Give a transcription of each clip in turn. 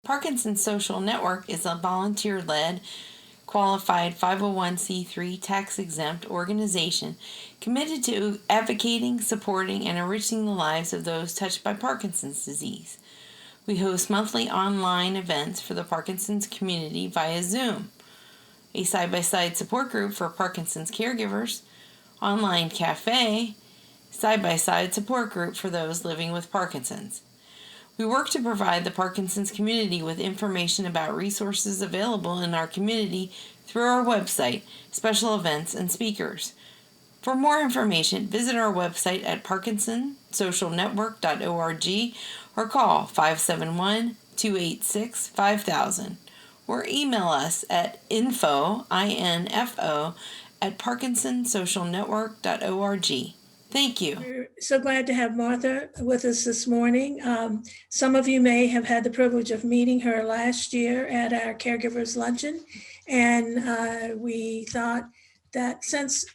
Parkinson Social Network is a volunteer-led, qualified 501c3 tax-exempt organization committed to advocating, supporting, and enriching the lives of those touched by Parkinson's disease. We host monthly online events for the Parkinson's community via Zoom, a side-by-side support group for Parkinson's caregivers, online Café, side-by-side support group for those living with Parkinson's. We work to provide the Parkinson's community with information about resources available in our community through our website, special events, and speakers. For more information, visit our website at parkinsonsocialnetwork.org or call 571-286-5000 or email us at info at parkinsonsocialnetwork.org. Thank you. We're so glad to have Martha with us this morning. Some of you may have had the privilege of meeting her last year at our Caregivers Luncheon. And we thought that since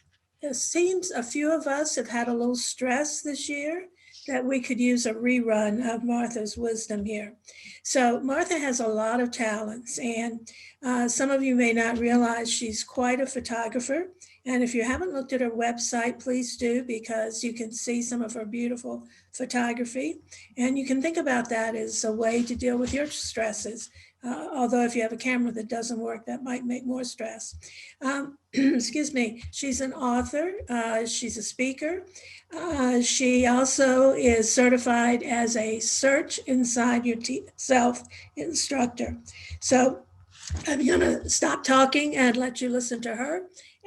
it seems a few of us have had a little stress this year, that we could use a rerun of Martha's wisdom here. So Martha has a lot of talents, and some of you may not realize she's quite a photographer. And if you haven't looked at her website, please do, because you can see some of her beautiful photography. And you can think about that as a way to deal with your stresses. Although if you have a camera that doesn't work, that might make more stress. Excuse me. She's an author. She's a speaker. She also is certified as a Search Inside Yourself instructor. So I'm going to stop talking and let you listen to her.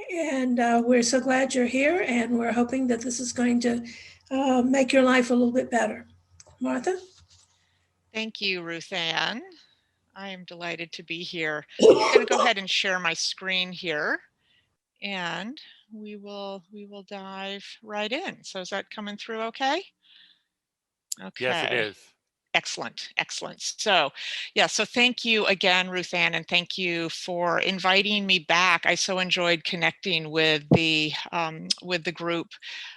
And we're so glad you're here, and we're hoping that this is going to make your life a little bit better. Martha? Thank you, Ruth Ann. I am delighted to be here. I'm going to go ahead and share my screen here, and we will dive right in. So is that coming through okay? Okay. Yes, it is. Excellent, excellent. So thank you again, Ruth Ann, and thank you for inviting me back. I so enjoyed connecting with the group,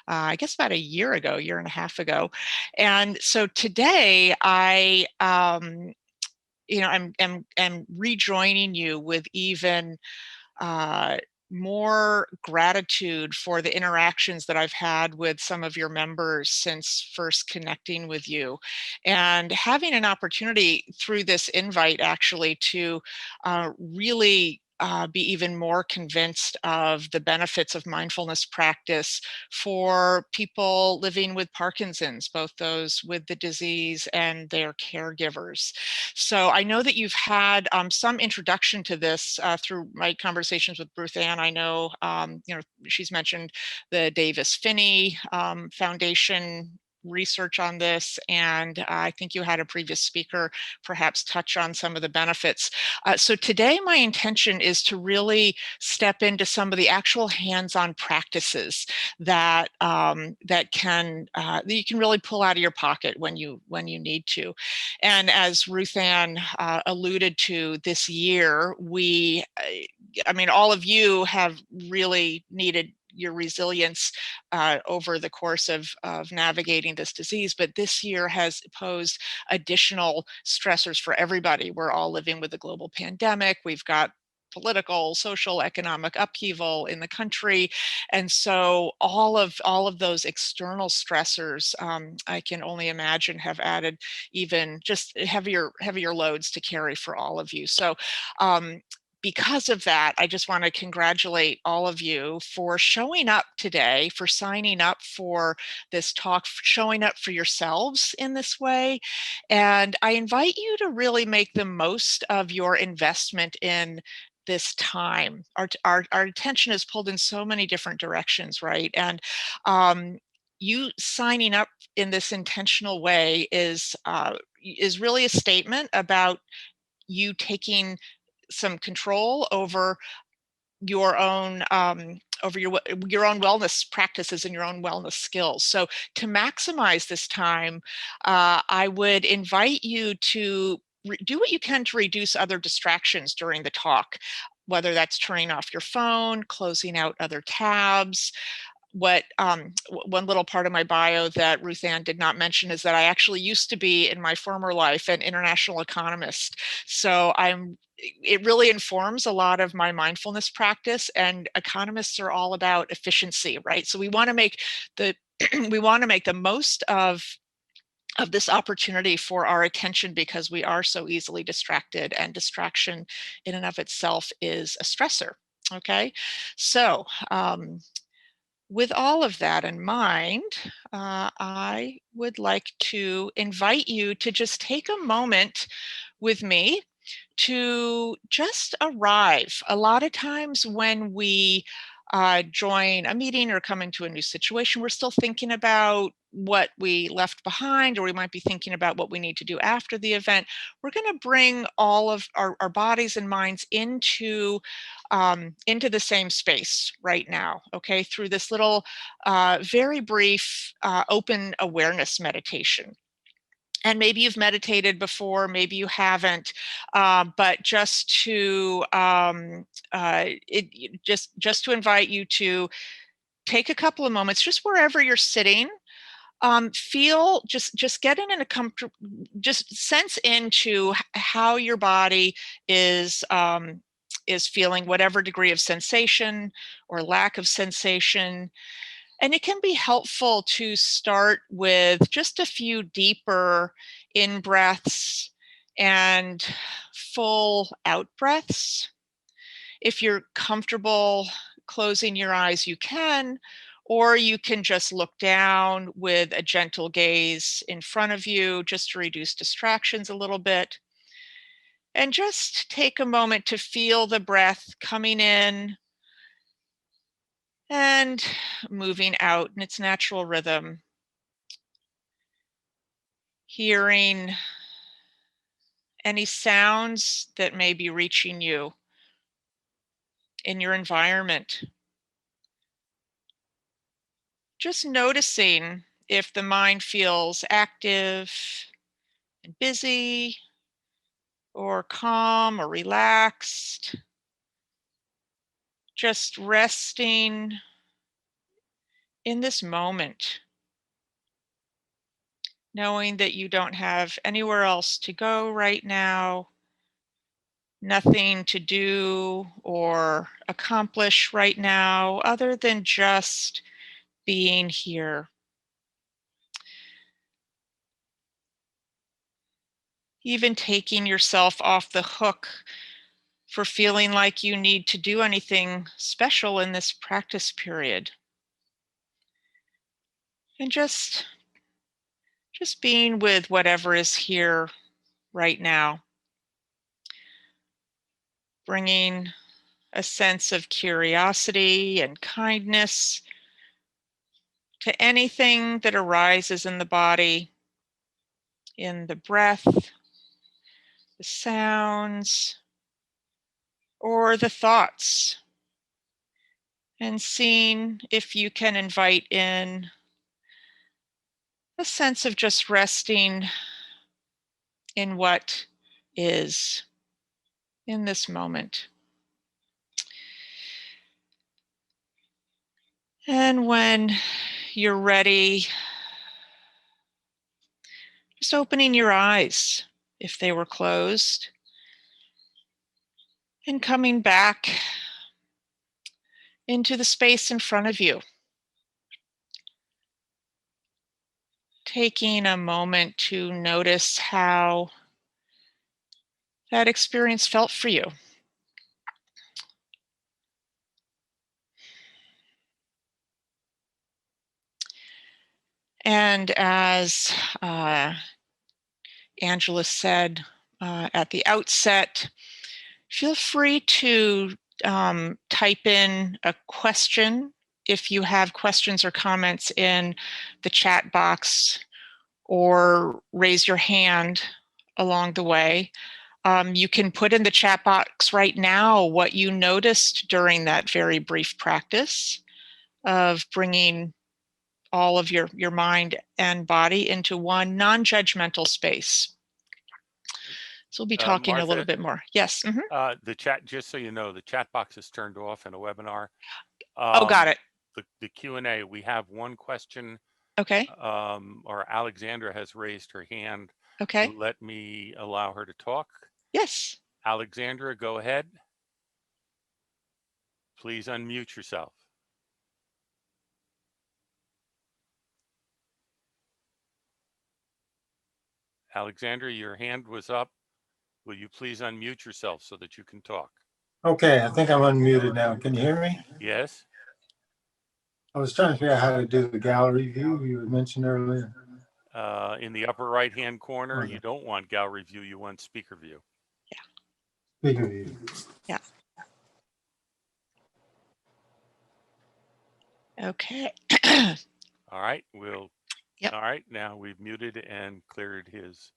I guess about a year and a half ago. And so today I, I'm rejoining you with even more gratitude for the interactions that I've had with some of your members since first connecting with you, and having an opportunity through this invite actually to really be even more convinced of the benefits of mindfulness practice for people living with Parkinson's, both those with the disease and their caregivers. So I know that you've had some introduction to this through my conversations with Ruth Ann. I know, she's mentioned the Davis Phinney Foundation research on this, and I think you had a previous speaker perhaps touch on some of the benefits. So today my intention is to really step into some of the actual hands-on practices that that you can really pull out of your pocket when you need to. And as Ruth Ann alluded to, this year all of you have really needed your resilience over the course of navigating this disease, but this year has posed additional stressors for everybody. We're all living with a global pandemic. We've got political, social, economic upheaval in the country, and so all of those external stressors, I can only imagine, have added even just heavier loads to carry for all of you. So because of that, I just want to congratulate all of you for showing up today, for signing up for this talk, for showing up for yourselves in this way. And I invite you to really make the most of your investment in this time. Our attention is pulled in so many different directions, right? And you signing up in this intentional way is really a statement about you taking some control over your own wellness practices and your own wellness skills. So to maximize this time, I would invite you to do what you can to reduce other distractions during the talk, whether that's turning off your phone, closing out other tabs, one little part of my bio that Ruth Ann did not mention is that I actually used to be, in my former life, an international economist. So it really informs a lot of my mindfulness practice, and economists are all about efficiency, right? So we want to make the most of this opportunity for our attention, because we are so easily distracted, and distraction in and of itself is a stressor. Okay, so with all of that in mind, I would like to invite you to just take a moment with me to just arrive. A lot of times when we join a meeting or come into a new situation, we're still thinking about what we left behind, or we might be thinking about what we need to do after the event. We're going to bring all of our bodies and minds into the same space right now, okay, through this little very brief open awareness meditation. And maybe you've meditated before, maybe you haven't, but just to just to invite you to take a couple of moments, just wherever you're sitting, feel, just get in a comfortable, just sense into how your body is feeling, whatever degree of sensation or lack of sensation. And it can be helpful to start with just a few deeper in breaths and full out breaths. If you're comfortable closing your eyes, you can, or you can just look down with a gentle gaze in front of you, just to reduce distractions a little bit. And just take a moment to feel the breath coming in and moving out in its natural rhythm. Hearing any sounds that may be reaching you in your environment. Just noticing if the mind feels active and busy, or calm or relaxed. Just resting in this moment, knowing that you don't have anywhere else to go right now, nothing to do or accomplish right now other than just being here. Even taking yourself off the hook for feeling like you need to do anything special in this practice period. And just being with whatever is here right now. Bringing a sense of curiosity and kindness to anything that arises in the body, in the breath, the sounds, or the thoughts. And seeing if you can invite in a sense of just resting in what is in this moment. And when you're ready, just opening your eyes if they were closed, and coming back into the space in front of you. Taking a moment to notice how that experience felt for you. And as Angela said at the outset, feel free to type in a question if you have questions or comments in the chat box, or raise your hand along the way. You can put in the chat box right now what you noticed during that very brief practice of bringing all of your mind and body into one non-judgmental space. So we'll be talking Martha, a little bit more. Yes. the chat, just so you know, the chat box is turned off in a webinar. Oh, got it. the Q&A. We have one question. Okay. Or Alexandra has raised her hand. Okay. Let me allow her to talk. Yes. Alexandra, go ahead. Please unmute yourself. Alexandra, your hand was up. Will you please unmute yourself so that you can talk? Okay, I think I'm unmuted now. Can you hear me? Yes. I was trying to figure out how to do the gallery view you had mentioned earlier. In the upper right-hand corner, Okay. you don't want gallery view, you want speaker view. Speaker view. Yeah. Okay. All right, we'll. Yep. All right, now we've muted and cleared his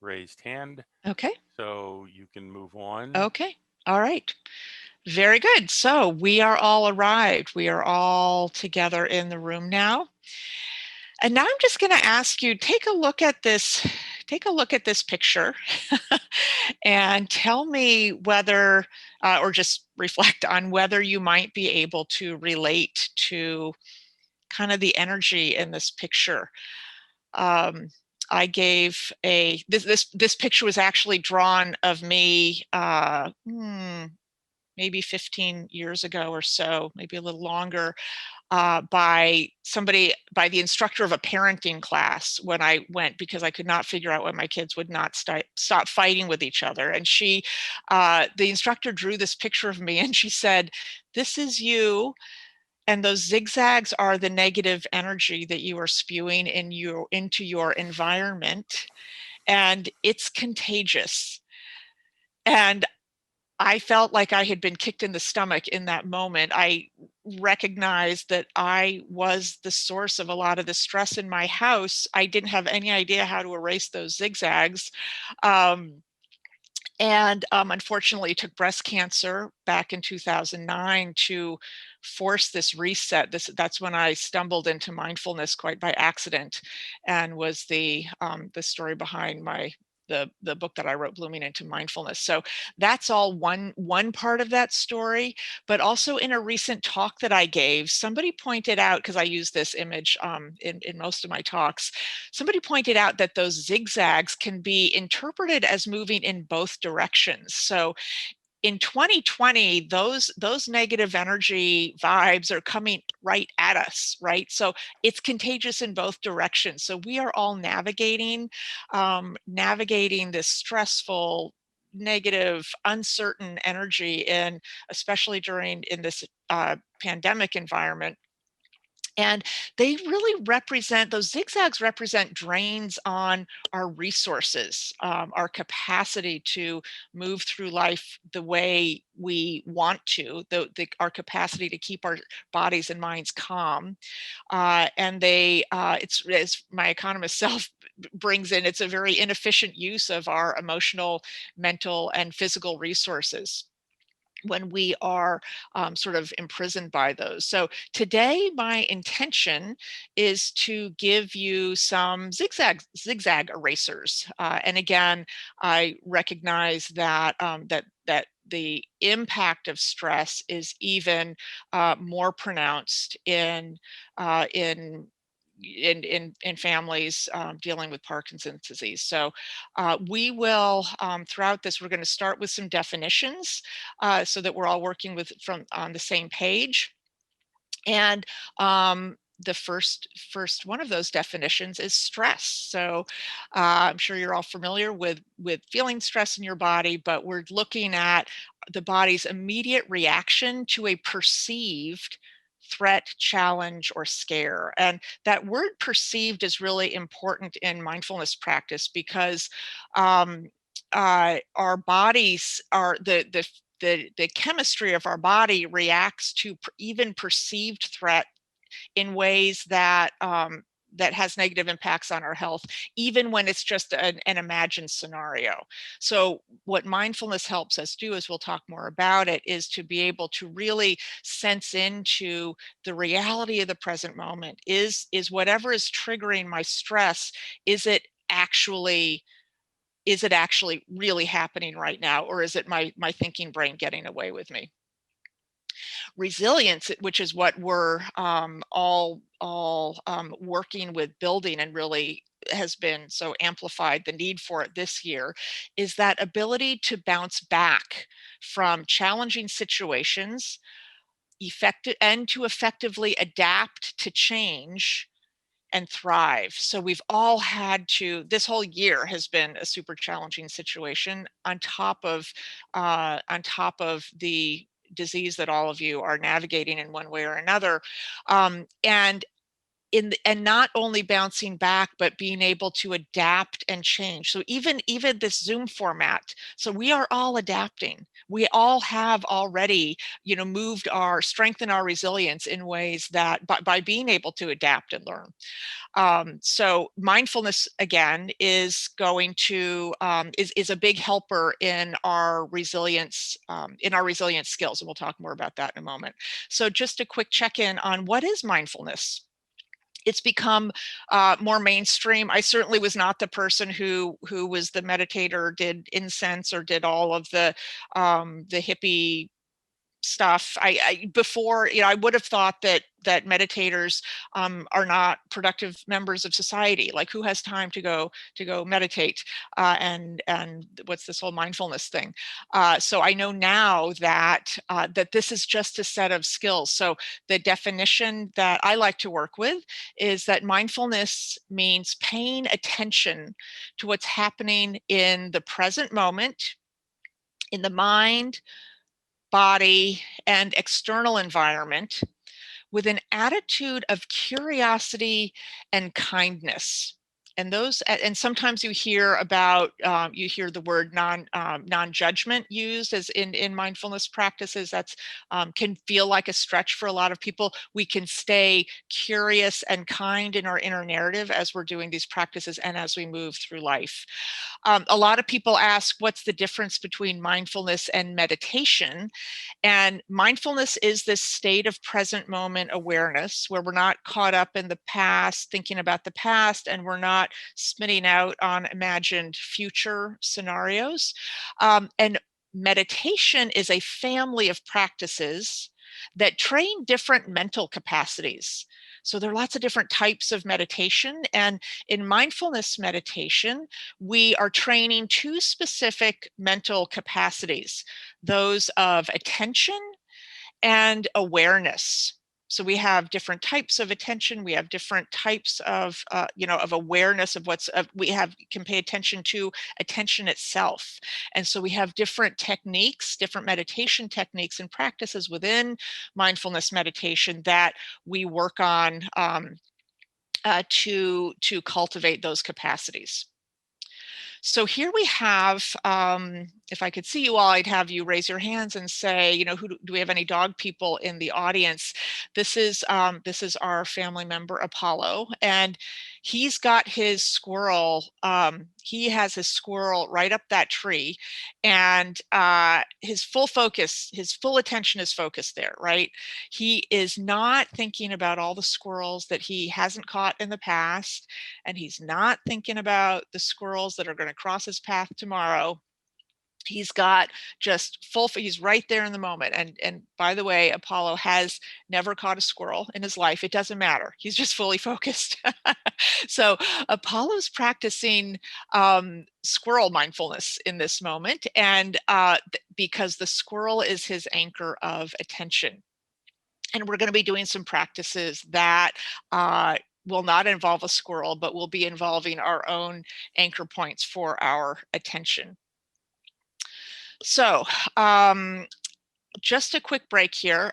raised hand. Okay. So you can move on. Okay. All right. Very good. So we are all arrived. We are all together in the room now. And now I'm just going to ask you, take a look at this picture and tell me whether, or just reflect on whether you might be able to relate to kind of the energy in this picture. I gave this picture was actually drawn of me maybe 15 years ago or so, maybe a little longer, by the instructor of a parenting class when I went, because I could not figure out why my kids would not stop fighting with each other. And the instructor drew this picture of me and she said, "This is you. And those zigzags are the negative energy that you are spewing into your environment. And it's contagious." And I felt like I had been kicked in the stomach in that moment. I recognized that I was the source of a lot of the stress in my house. I didn't have any idea how to erase those zigzags. And unfortunately took breast cancer back in 2009 to force this reset. That's when I stumbled into mindfulness quite by accident, and was the story behind the book that I wrote, Blooming into Mindfulness. So that's all one part of that story. But also in a recent talk that I gave, somebody pointed out, because I use this image in most of my talks, somebody pointed out that those zigzags can be interpreted as moving in both directions. So in 2020, those negative energy vibes are coming right at us, right? So it's contagious in both directions. So we are all navigating this stressful, negative, uncertain energy, and especially in this pandemic environment. And they really represent, those zigzags represent drains on our resources, our capacity to move through life the way we want to, our capacity to keep our bodies and minds calm. And it's, as my economist self brings in, it's a very inefficient use of our emotional, mental, and physical resources when we are sort of imprisoned by those. So today, my intention is to give you some zigzag erasers. And again, I recognize that that the impact of stress is even more pronounced in families dealing with Parkinson's disease. So we will, throughout this, we're going to start with some definitions so that we're all working on the same page. And the first one of those definitions is stress. So I'm sure you're all familiar with feeling stress in your body, but we're looking at the body's immediate reaction to a perceived threat, challenge, or scare. And that word perceived is really important in mindfulness practice, because our bodies are the chemistry of our body reacts to even perceived threat in ways that that has negative impacts on our health, even when it's just an imagined scenario. So what mindfulness helps us do, as we'll talk more about it, is to be able to really sense into the reality of the present moment. Is whatever is triggering my stress, is it actually really happening right now, or is it my thinking brain getting away with me? Resilience, which is what we're all working with building, and really has been so amplified, the need for it this year, is that ability to bounce back from challenging situations, and to effectively adapt to change and thrive. So we've all had to, this whole year has been a super challenging situation on top of the disease that all of you are navigating in one way or another. And not only bouncing back, but being able to adapt and change. So even this Zoom format, so we are all adapting. We all have already, strengthened our resilience in ways that by being able to adapt and learn. So mindfulness, again, is going to is a big helper in our resilience skills, and we'll talk more about that in a moment. So just a quick check-in on what is mindfulness. It's become more mainstream. I certainly was not the person who was the meditator, did incense, or did all of the hippie stuff. Before, I would have thought that meditators are not productive members of society. Like, who has time to go meditate? And what's this whole mindfulness thing? So I know now that this is just a set of skills. So the definition that I like to work with is that mindfulness means paying attention to what's happening in the present moment, in the mind, body, and external environment, with an attitude of curiosity and kindness. And sometimes you hear about the word non-judgment used as in mindfulness practices. That's can feel like a stretch for a lot of people. We can stay curious and kind in our inner narrative as we're doing these practices and as we move through life. A lot of people ask, what's the difference between mindfulness and meditation? And mindfulness is this state of present moment awareness where we're not caught up in the past, thinking about the past, and we're not spinning out on imagined future scenarios. And meditation is a family of practices that train different mental capacities. So there are lots of different types of meditation. And in mindfulness meditation, we are training two specific mental capacities, those of attention and awareness. So we have different types of attention. We have different types of, of awareness of can pay attention to attention itself. And so we have different techniques, different meditation techniques and practices within mindfulness meditation that we work on to cultivate those capacities. So here we have, if I could see you all, I'd have you raise your hands and say, do we have any dog people in the audience? This is our family member, Apollo, and he's got his squirrel. He has his squirrel right up that tree, and his full attention is focused there, right? He is not thinking about all the squirrels that he hasn't caught in the past, and he's not thinking about the squirrels that are going to cross his path tomorrow. He's got just he's right there in the moment. And by the way, Apollo has never caught a squirrel in his life. It doesn't matter. He's just fully focused. So Apollo's practicing squirrel mindfulness in this moment. And because the squirrel is his anchor of attention. And we're going to be doing some practices that will not involve a squirrel, but will be involving our own anchor points for our attention. So just a quick break here.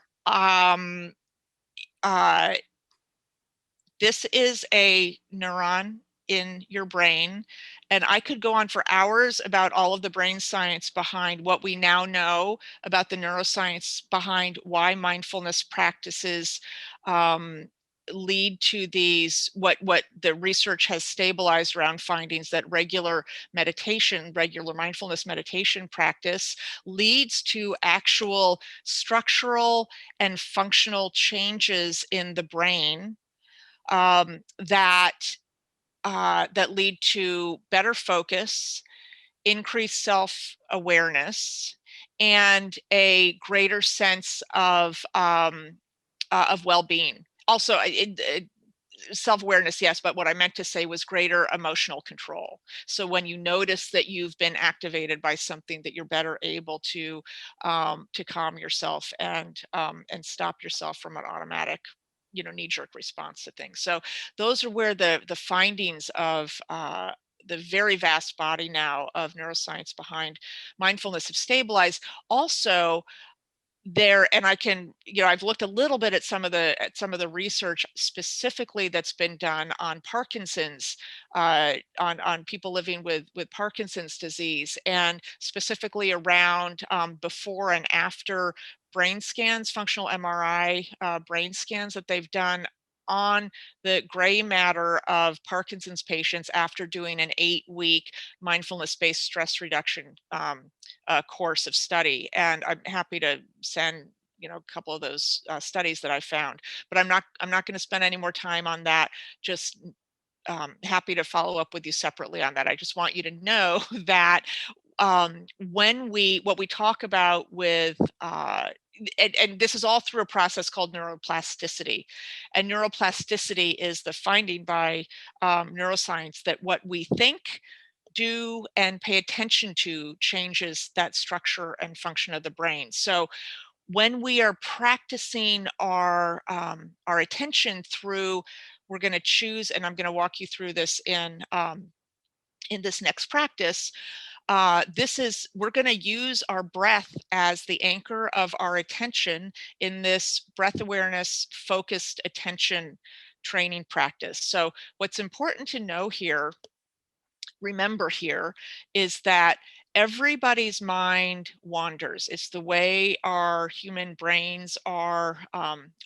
This is a neuron in your brain, and I could go on for hours about all of the brain science behind what we now know about the neuroscience behind why mindfulness practices lead to these, what the research has stabilized around findings that regular mindfulness meditation practice leads to actual structural and functional changes in the brain that lead to better focus, increased self-awareness, and a greater sense of well-being. Also, self-awareness, yes, but what I meant to say was greater emotional control. So when you notice that you've been activated by something, that you're better able to calm yourself and stop yourself from an automatic, knee-jerk response to things. So those are where the findings of the very vast body now of neuroscience behind mindfulness have stabilized. Also, and I can, I've looked a little bit at some of the research specifically that's been done on Parkinson's, on people living with Parkinson's disease, and specifically around before and after brain scans, functional MRI brain scans that they've done on the gray matter of Parkinson's patients after doing an 8-week mindfulness-based stress reduction course of study. And I'm happy to send a couple of those studies that I found, but I'm not going to spend any more time on that. Just happy to follow up with you separately on that. I just want you to know that what we talk about with and this is all through a process called neuroplasticity, and neuroplasticity is the finding by neuroscience that what we think, do, and pay attention to changes that structure and function of the brain. So when we are practicing our attention through, we're going to choose, and I'm going to walk you through this in this next practice. We're going to use our breath as the anchor of our attention in this breath awareness focused attention training practice. So what's important to know here, remember here, is that everybody's mind wanders. It's the way our human brains are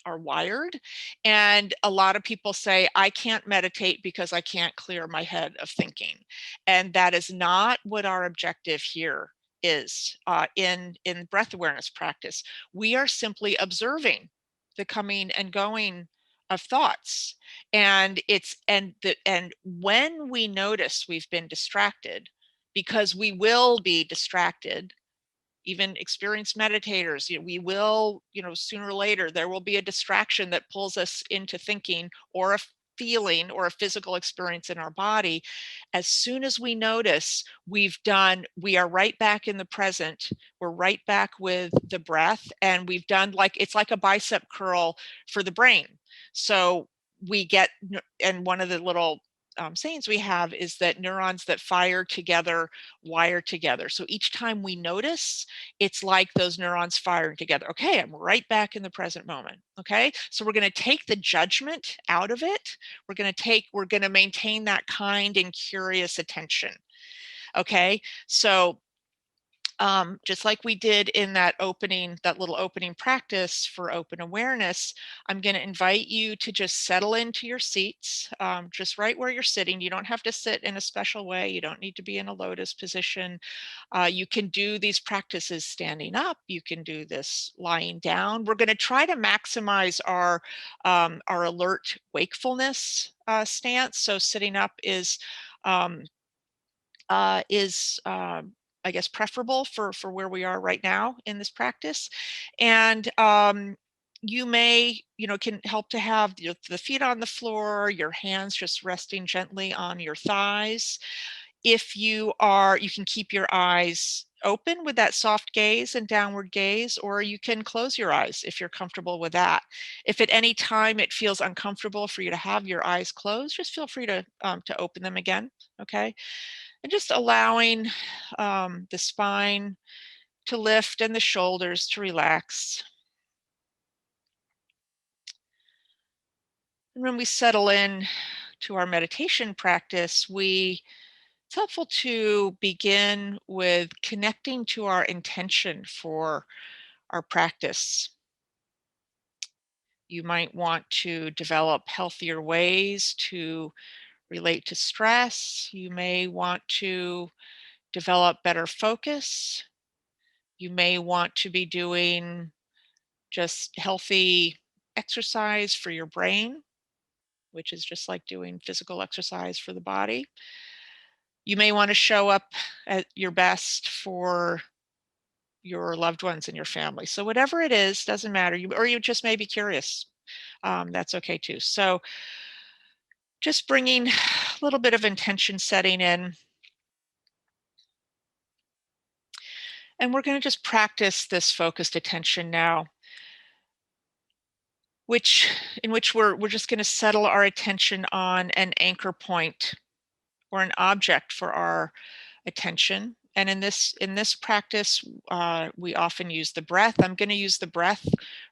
wired. And a lot of people say, I can't meditate because I can't clear my head of thinking. And that is not what our objective here is in breath awareness practice. We are simply observing the coming and going of thoughts. And when we notice we've been distracted, because we will be distracted, even experienced meditators, we will, sooner or later, there will be a distraction that pulls us into thinking, or a feeling or a physical experience in our body. As soon as we notice, we are right back in the present. We're right back with the breath, and we've done, it's like a bicep curl for the brain. So we get, and one of the little sayings we have is that neurons that fire together wire together. So each time we notice, it's like those neurons firing together. Okay, I'm right back in the present moment. Okay, so we're going to take the judgment out of it. We're going to maintain that kind and curious attention. Okay, so just like we did in that little opening practice for open awareness, I'm going to invite you to just settle into your seats, just right where you're sitting. You don't have to sit in a special way. You don't need to be in a lotus position. You can do these practices standing up. You can do this lying down. We're going to try to maximize our alert wakefulness stance. So sitting up is I guess preferable for where we are right now in this practice. And you may, can help to have the feet on the floor, your hands just resting gently on your thighs. If you can keep your eyes open with that soft gaze and downward gaze, or you can close your eyes if you're comfortable with that. If at any time it feels uncomfortable for you to have your eyes closed, just feel free to open them again. Okay. And just allowing the spine to lift and the shoulders to relax. And when we settle in to our meditation practice, it's helpful to begin with connecting to our intention for our practice. You might want to develop healthier ways to relate to stress. You may want to develop better focus. You may want to be doing just healthy exercise for your brain, which is just like doing physical exercise for the body. You may want to show up at your best for your loved ones in your family. So whatever it is, doesn't matter. You just may be curious. That's okay too. So just bringing a little bit of intention setting in. And we're going to just practice this focused attention now, in which we're just going to settle our attention on an anchor point or an object for our attention. And in this practice, we often use the breath. I'm going to use the breath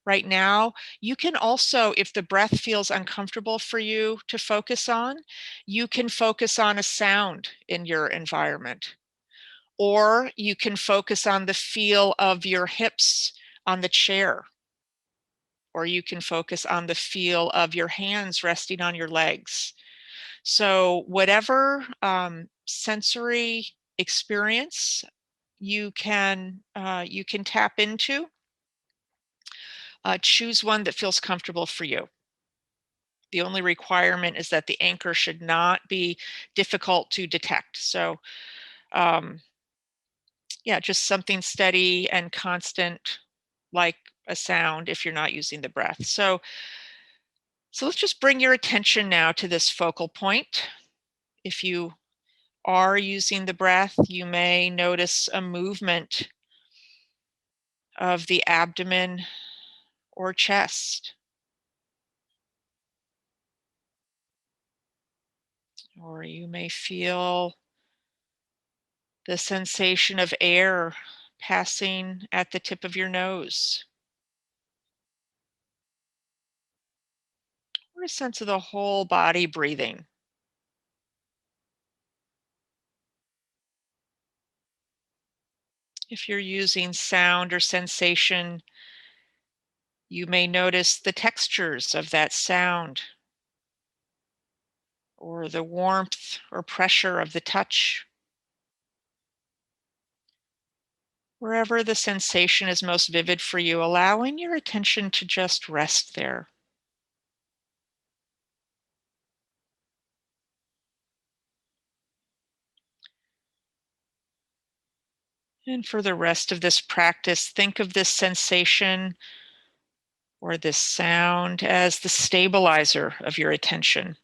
right now. You can also, if the breath feels uncomfortable for you to focus on, you can focus on a sound in your environment. Or you can focus on the feel of your hips on the chair. Or you can focus on the feel of your hands resting on your legs. So whatever sensory experience you can tap into, choose one that feels comfortable for you. The only requirement is that the anchor should not be difficult to detect. So yeah, just something steady and constant, like a sound if you're not using the breath. So let's just bring your attention now to this focal point. If you are using the breath, you may notice a movement of the abdomen or chest. Or you may feel the sensation of air passing at the tip of your nose. Or a sense of the whole body breathing. If you're using sound or sensation, you may notice the textures of that sound, or the warmth or pressure of the touch. Wherever the sensation is most vivid for you, allowing your attention to just rest there. And for the rest of this practice, think of this sensation or this sound as the stabilizer of your attention.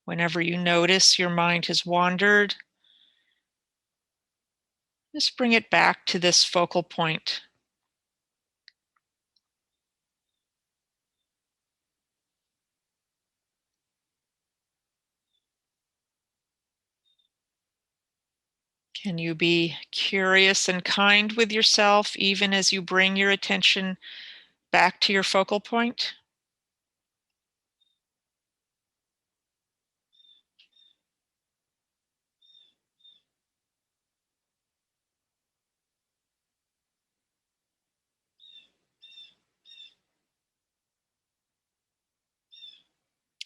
Whenever you notice your mind has wandered, just bring it back to this focal point. Can you be curious and kind with yourself even as you bring your attention back to your focal point?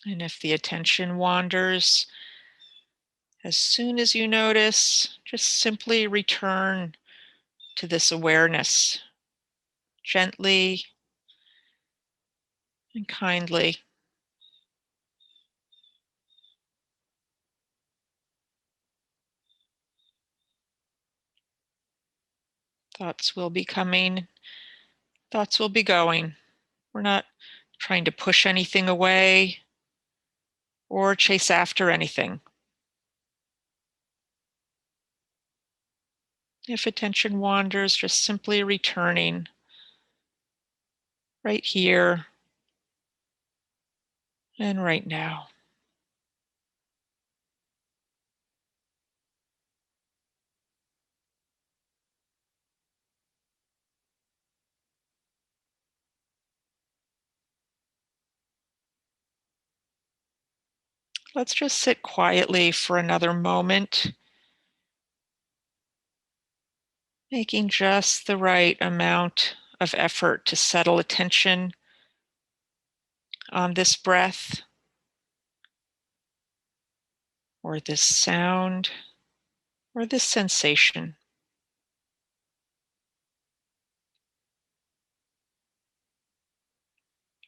And if the attention wanders, as soon as you notice, just simply return to this awareness, gently and kindly. Thoughts will be coming, thoughts will be going. We're not trying to push anything away or chase after anything. If attention wanders, just simply returning right here and right now. Let's just sit quietly for another moment, making just the right amount of effort to settle attention on this breath or this sound or this sensation.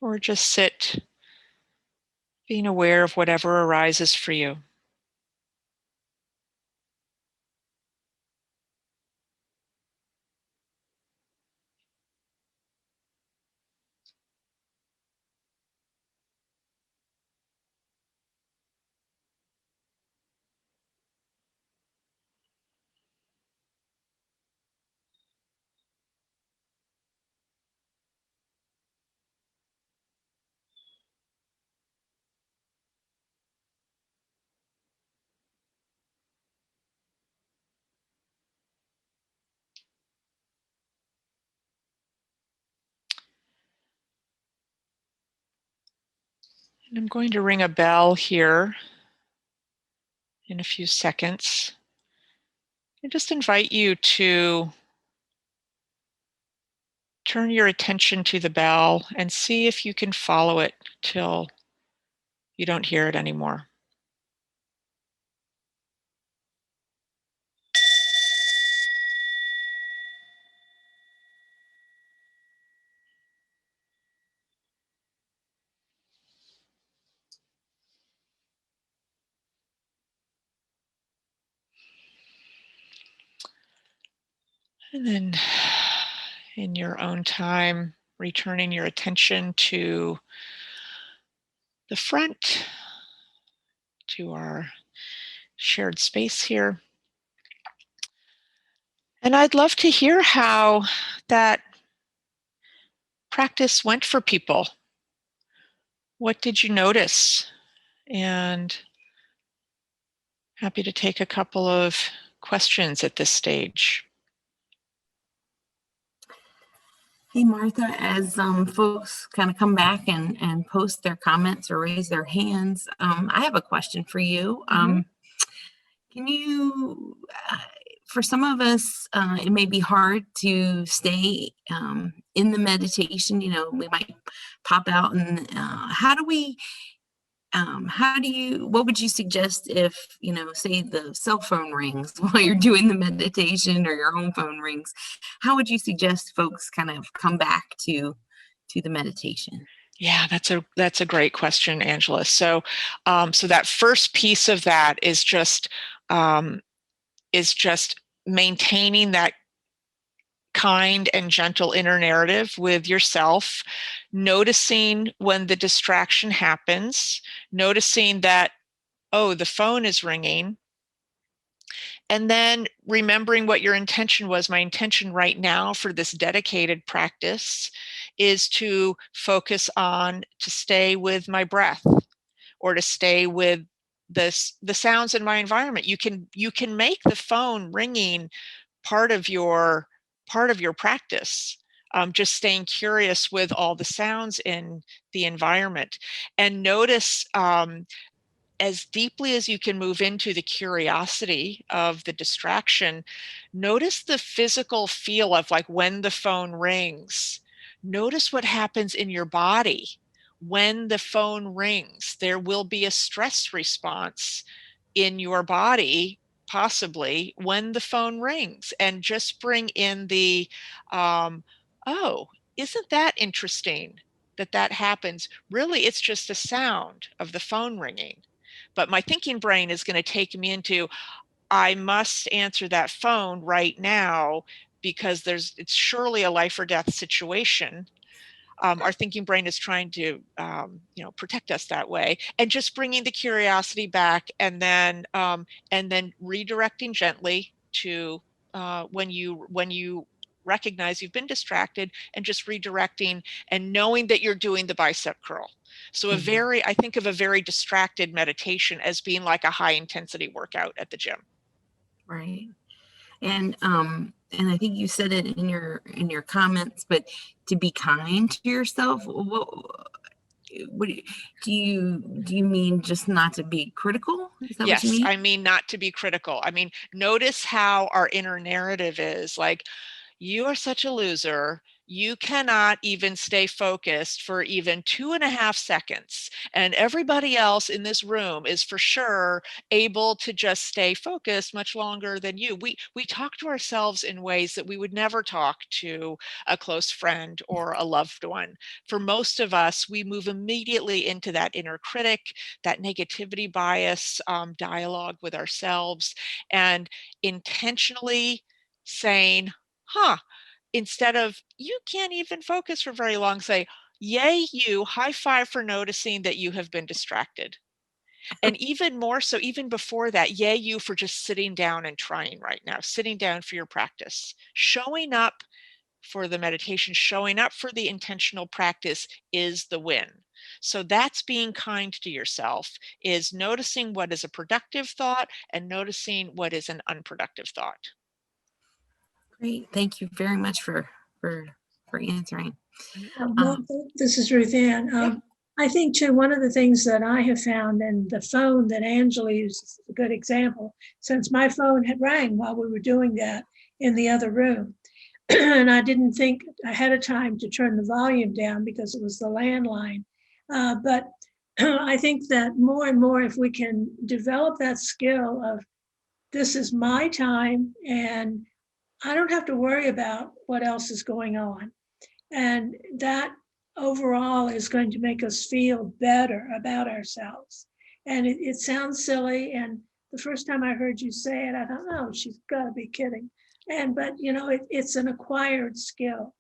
Or just sit, being aware of whatever arises for you. And I'm going to ring a bell here in a few seconds. I just invite you to turn your attention to the bell and see if you can follow it till you don't hear it anymore. And then in your own time, returning your attention to the front, to our shared space here. And I'd love to hear how that practice went for people. What did you notice? And happy to take a couple of questions at this stage. Hey, Martha, as folks kind of come back and post their comments or raise their hands, I have a question for you. Can you, for some of us, it may be hard to stay in the meditation, you know, we might pop out and what would you suggest if, you know, say the cell phone rings while you're doing the meditation or your home phone rings? How would you suggest folks kind of come back to the meditation? Yeah, that's a great question, Angela. So, so that first piece of that is just maintaining that kind and gentle inner narrative with yourself, noticing when the distraction happens, noticing that, oh, the phone is ringing, and then remembering what your intention was. My intention right now for this dedicated practice is to focus on, to stay with my breath, or to stay with the sounds in my environment. You can make the phone ringing part of your practice. Just staying curious with all the sounds in the environment, and notice as deeply as you can move into the curiosity of the distraction. Notice the physical feel of, like, when the phone rings. Notice what happens in your body when the phone rings. There will be a stress response in your body, possibly, when the phone rings, and just bring in the, oh, isn't that interesting that that happens? Really, it's just the sound of the phone ringing. But my thinking brain is going to take me into, I must answer that phone right now because it's surely a life or death situation. Our thinking brain is trying to, protect us that way, and just bringing the curiosity back, and then redirecting gently to when you recognize you've been distracted, and just redirecting and knowing that you're doing the bicep curl. So I think of a very distracted meditation as being like a high intensity workout at the gym. Right. And I think you said it in your comments, but to be kind to yourself, what do you mean, just not to be critical? Is that what you Yes, mean? I mean, not to be critical. I mean, notice how our inner narrative is like, you are such a loser. You cannot even stay focused for even 2.5 seconds. And everybody else in this room is for sure able to just stay focused much longer than you. We talk to ourselves in ways that we would never talk to a close friend or a loved one. For most of us, we move immediately into that inner critic, that negativity bias dialogue with ourselves, and intentionally saying, instead of, you can't even focus for very long, say, yay, you, high five for noticing that you have been distracted. And even more so, even before that, yay, you, for just sitting down and trying right now, sitting down for your practice, showing up for the meditation, showing up for the intentional practice is the win. So that's being kind to yourself, is noticing what is a productive thought and noticing what is an unproductive thought. Great. Thank you very much for answering. Martha, this is Ruth Ann. Yep. I think too, one of the things that I have found, and the phone that Angela uses is a good example, since my phone had rang while we were doing that in the other room. And I didn't think ahead of time to turn the volume down because it was the landline. But I think that more and more, if we can develop that skill of this is my time and I don't have to worry about what else is going on. And that overall is going to make us feel better about ourselves. And it sounds silly. And the first time I heard you say it, I thought, oh, she's got to be kidding. But it's an acquired skill.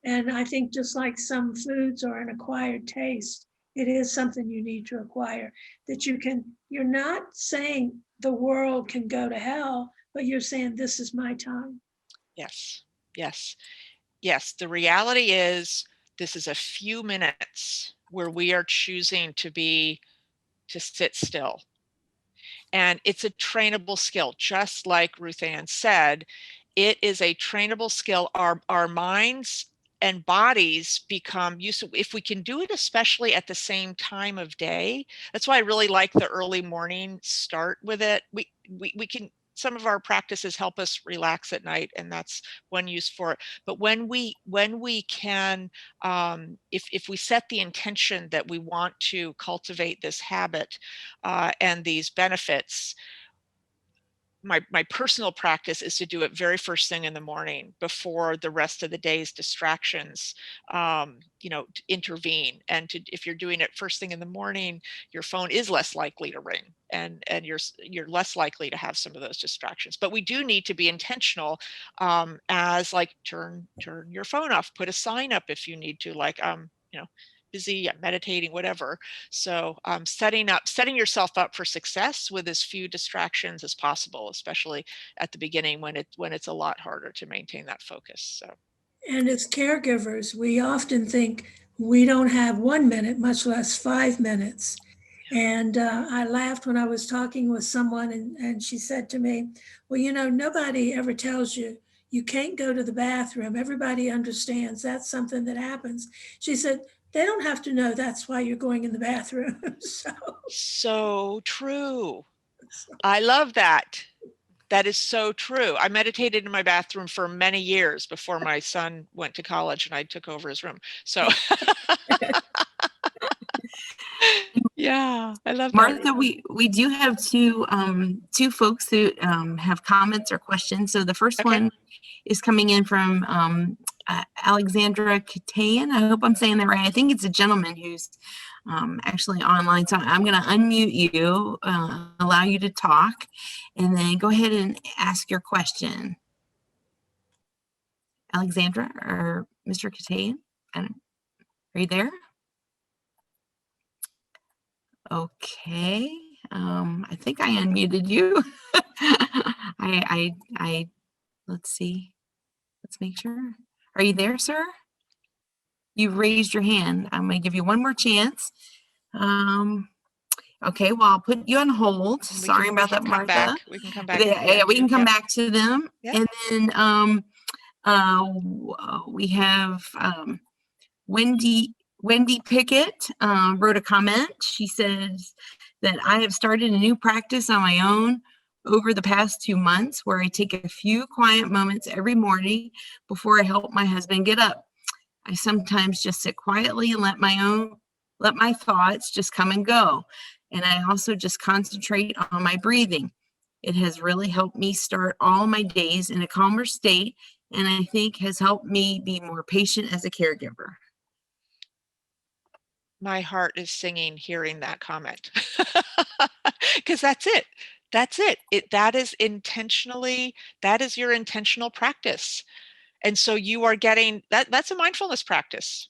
And I think just like some foods are an acquired taste, it is something you need to acquire, that you're not saying the world can go to hell, but you're saying this is my time. Yes, yes, yes. The reality is this is a few minutes where we are choosing to sit still. And it's a trainable skill, just like Ruth Ann said. It is a trainable skill. Our minds and bodies become used to, if we can do it, especially at the same time of day. That's why I really like the early morning start with it. We can, some of our practices help us relax at night, and that's one use for it. But when we can, if we set the intention that we want to cultivate this habit and these benefits, my personal practice is to do it very first thing in the morning before the rest of the day's distractions intervene. And if you're doing it first thing in the morning, your phone is less likely to ring, and you're less likely to have some of those distractions. But we do need to be intentional, as like turn your phone off, put a sign up if you need to, like busy, meditating, whatever. So setting yourself up for success with as few distractions as possible, especially at the beginning when it's a lot harder to maintain that focus. So. And as caregivers, we often think we don't have 1 minute, much less 5 minutes. And I laughed when I was talking with someone, and she said to me, well, nobody ever tells you you can't go to the bathroom. Everybody understands that's something that happens. She said, they don't have to know that's why you're going in the bathroom. So true. I love that. That is so true. I meditated in my bathroom for many years before my son went to college and I took over his room. So yeah, I love that. Martha, we do have two folks who have comments or questions. So the first one is coming in from Alexandra Katayan. I hope I'm saying that right. I think it's a gentleman who's actually online. So I'm going to unmute you, allow you to talk, and then go ahead and ask your question. Alexandra or Mr. Katayan, are you there? Okay. I think I unmuted you. Let's see. Let's make sure. Are you there, sir? You raised your hand. I'm going to give you one more chance. Okay, well, I'll put you on hold. Sorry about that, Martha. We can come back. Yeah, we can come back to them. Yep. And then we have Wendy Pickett wrote a comment. She says that I have started a new practice on my own over the past 2 months where I take a few quiet moments every morning before I help my husband get up. I sometimes just sit quietly and let my thoughts just come and go. And I also just concentrate on my breathing. It has really helped me start all my days in a calmer state, and I think has helped me be more patient as a caregiver. My heart is singing hearing that comment, because that's it. That is your intentional practice. And so you are getting that's a mindfulness practice.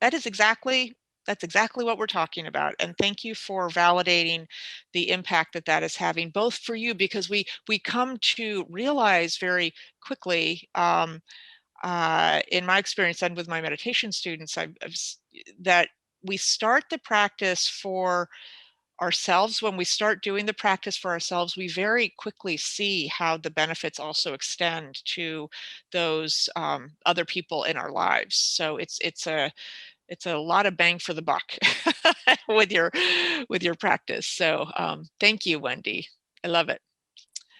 That's exactly what we're talking about. And thank you for validating the impact that is having, both for you, because we come to realize very quickly, in my experience and with my meditation students, that we start the practice for ourselves. When we start doing the practice for ourselves, we very quickly see how the benefits also extend to those other people in our lives. So it's a it's a lot of bang for the buck with your practice. So thank you, Wendy. I love it.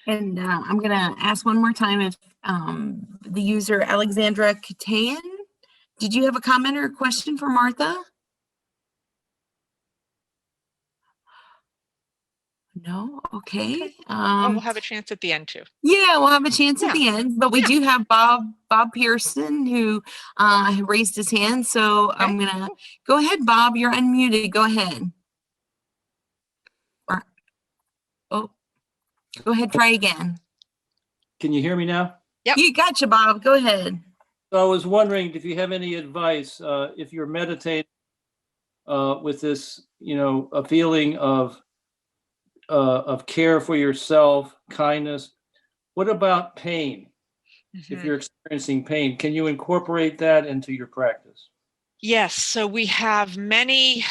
And I'm going to ask one more time if the user Alexandra Katayan, did you have a comment or a question for Martha? No? Okay. Oh, we'll have a chance at the end too. Yeah, we'll have a chance at Yeah. the end, but we do have Bob Pearson who raised his hand. So I'm going to go ahead, Bob, you're unmuted. Go ahead. Oh, go ahead, try again. Can you hear me now? Yep. You gotcha, Bob. Go ahead. So I was wondering if you have any advice, if you're meditating with this, a feeling of care for yourself, kindness. What about pain? If you're experiencing pain, can you incorporate that into your practice? Yes, so we have many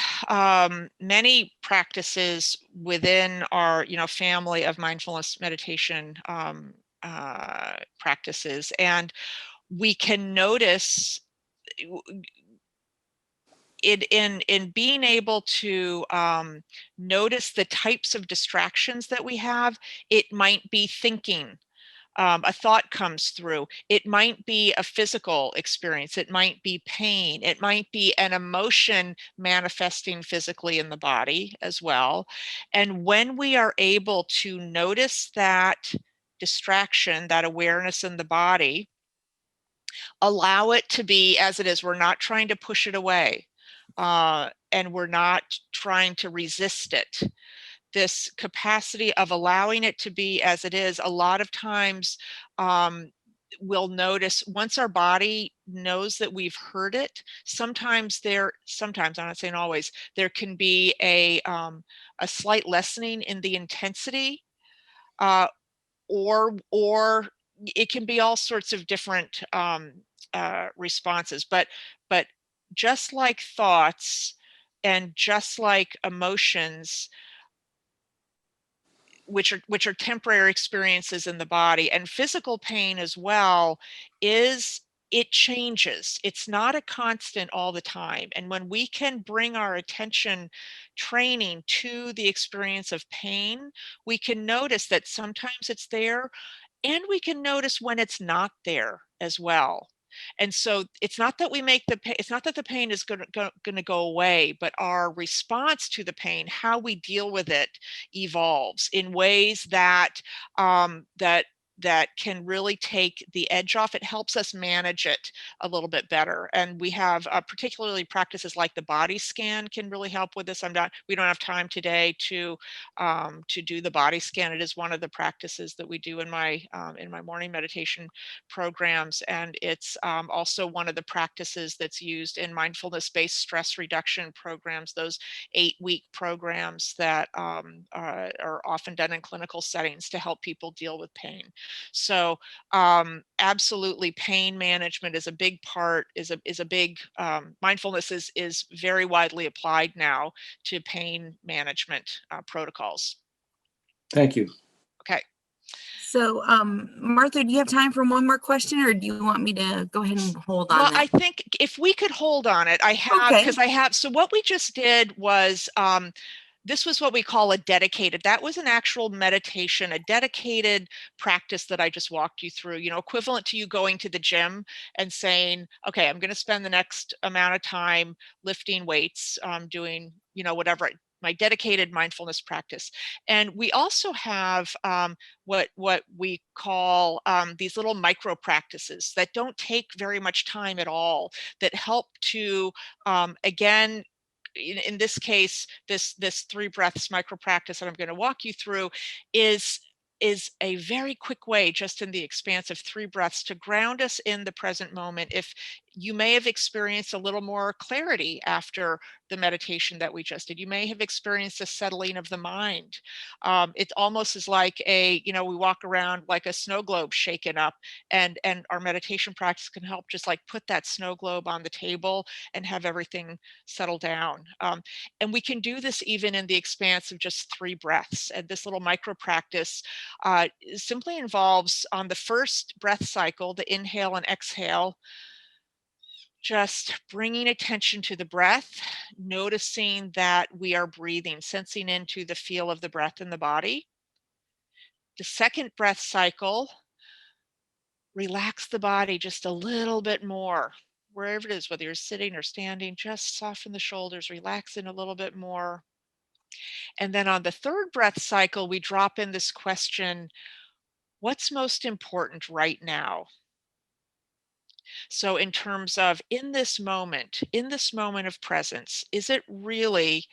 practices within our family of mindfulness meditation practices, and we can notice it in being able to notice the types of distractions that we have. It might be thinking. A thought comes through. It might be a physical experience. It might be pain. It might be an emotion manifesting physically in the body as well. And when we are able to notice that distraction, that awareness in the body, allow it to be as it is. We're not trying to push it away, and we're not trying to resist it. This capacity of allowing it to be as it is, a lot of times we'll notice once our body knows that we've heard it, sometimes, I'm not saying always, there can be a slight lessening in the intensity, or it can be all sorts of different responses. But just like thoughts and just like emotions, which are temporary experiences in the body, and physical pain as well, it changes. It's not a constant all the time. And when we can bring our attention training to the experience of pain, we can notice that sometimes it's there, and we can notice when it's not there as well. And so it's not that it's not that the pain is going to go away, but our response to the pain, how we deal with it, evolves in ways that that can really take the edge off. It helps us manage it a little bit better. And we have particularly practices like the body scan can really help with this. We don't have time today to do the body scan. It is one of the practices that we do in my morning meditation programs, and it's also one of the practices that's used in mindfulness-based stress reduction programs, those 8-week programs that are often done in clinical settings to help people deal with pain. So absolutely, pain management is a big part, is a big mindfulness is very widely applied now to pain management protocols. Thank you. Okay. So, Martha, do you have time for one more question, or do you want me to go ahead and hold on Well, that? I think if we could hold on it, so what we just did was, this was what we call a dedicated, that was an actual meditation, a dedicated practice that I just walked you through, equivalent to you going to the gym and saying, okay, I'm going to spend the next amount of time lifting weights, doing, whatever, my dedicated mindfulness practice. And we also have what we call these little micro practices that don't take very much time at all, that help to, again, in this case, this 3 breaths micro practice that I'm going to walk you through is a very quick way, just in the expanse of 3 breaths, to ground us in the present moment. If you may have experienced a little more clarity after the meditation that we just did, you may have experienced a settling of the mind. It almost is like we walk around like a snow globe shaken up, and our meditation practice can help just like put that snow globe on the table and have everything settle down. And we can do this even in the expanse of just 3 breaths. And this little micro practice simply involves, on the first breath cycle, the inhale and exhale, just bringing attention to the breath, noticing that we are breathing, sensing into the feel of the breath in the body. The second breath cycle, relax the body just a little bit more, wherever it is, whether you're sitting or standing, just soften the shoulders, relax in a little bit more. And then on the third breath cycle, we drop in this question, what's most important right now? So in terms of in this moment of presence, is it really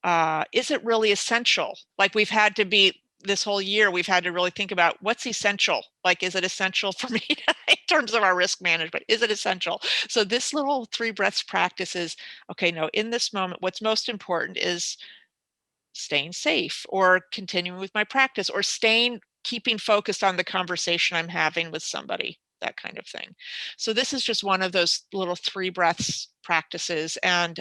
essential? Like we've had to be this whole year, we've had to really think about what's essential. Like, is it essential for me in terms of our risk management? Is it essential? So this little 3 breaths practice is, okay, no, in this moment, what's most important is staying safe or continuing with my practice or keeping focused on the conversation I'm having with somebody, that kind of thing. So this is just one of those little 3 breaths practices. And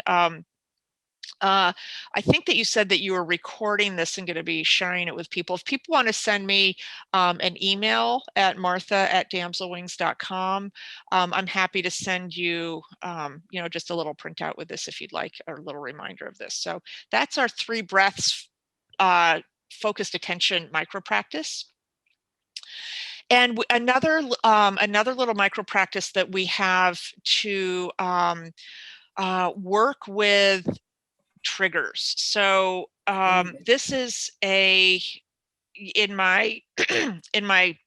I think that you said that you were recording this and going to be sharing it with people. If people want to send me an email at martha@damselwings.com, I'm happy to send you, just a little printout with this if you'd like, or a little reminder of this. So that's our 3 breaths focused attention micro practice. And another little micro practice that we have to work with triggers. So this is in my in my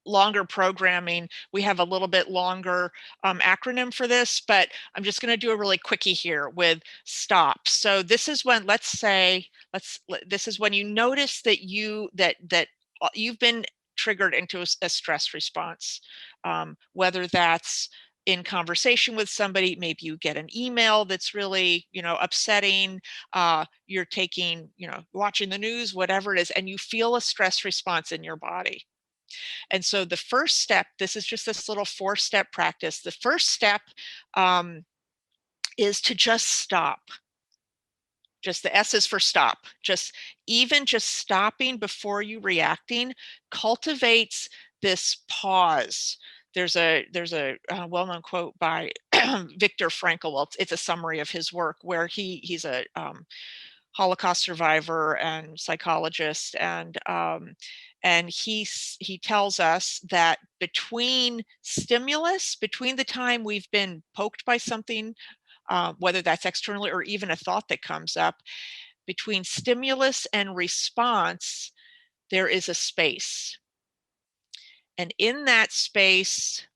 longer programming, we have a little bit longer acronym for this, but I'm just going to do a really quickie here with stop. So this is when, this is when you notice that you've been triggered into a stress response, whether that's in conversation with somebody, maybe you get an email that's really, upsetting, you're watching the news, whatever it is, and you feel a stress response in your body. And so the first step, this is just this little 4-step practice. The first step is to just stop. Just the S is for stop. Just stopping before you reacting cultivates this pause. There's a well-known quote by Viktor Frankl. Well, it's a summary of his work where he's a Holocaust survivor and psychologist, and he tells us that between the time we've been poked by something, whether that's externally or even a thought that comes up, between stimulus and response, there is a space. And in that space